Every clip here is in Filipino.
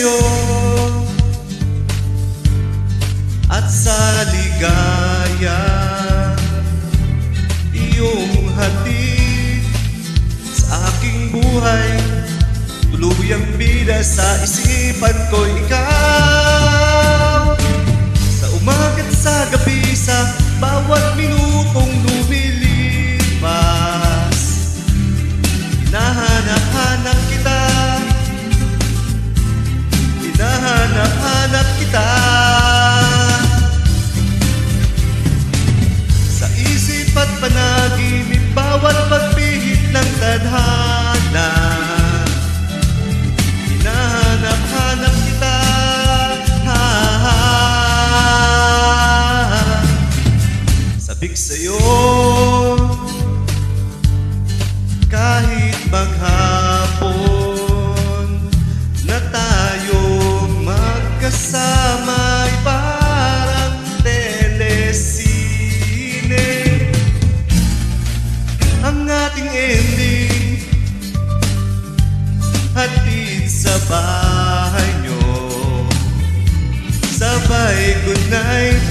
sa'yo at sa ligaya iyong hatid sa aking buhay. Tuluyang bida sa isipan ko ikaw. Sa umaga't sa gabi, sa bawat minutong lumilipas, hinahanap-hanap kita, hinahanap-hanap kita. Sa isip at panaginip, bawat pagpihit ng tadhana, hinahanap-hanap kita. Sabik sa'yo kahit maghapon na tayong magkasama ay parang telesine. Ang ating ending hatid sa bahay nyo, sabay good night,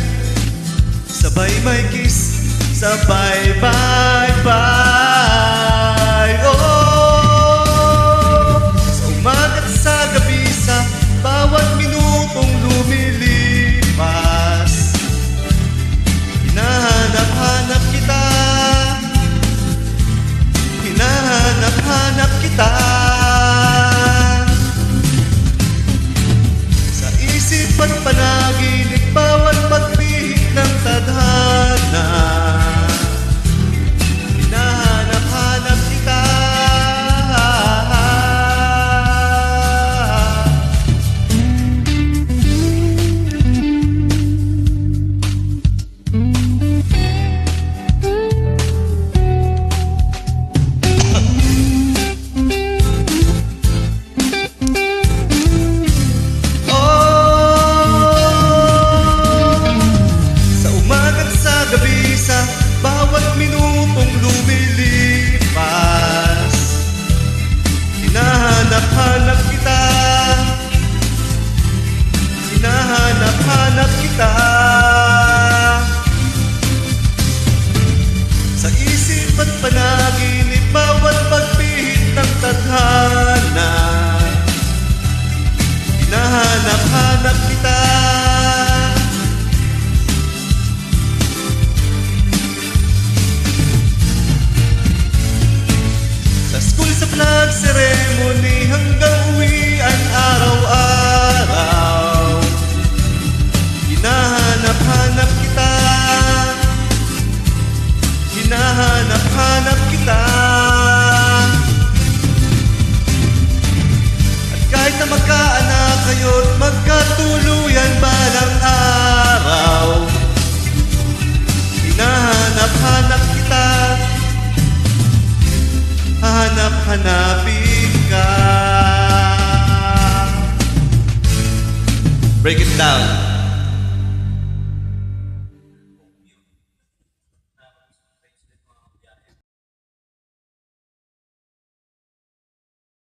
sabay may kiss, sabay bye bye. Oh, sa umaga't sa gabi, sa bawat minutong lumilipas, hinahanap-hanap kita, hinahanap-hanap kita. Sa isip at panaginip, bawat pagpihit ng tadhana, hinahanap-hanap kita. Sa bawat minutong lumilipas, hinahanap-hanap kita, hinahanap-hanap kita. Sa isip at panaginip, bawat pagpihit ng tadhana, hinahanap-hanap kita. Sa flag ceremony hanggang uwian araw-araw, hinahanap-hanap kita, hinahanap-hanap kita. At kahit na magkaanak kayo't magkatuluyan balang araw, hinahanap-hanap kita, hanap-hanapin ka. Break it down.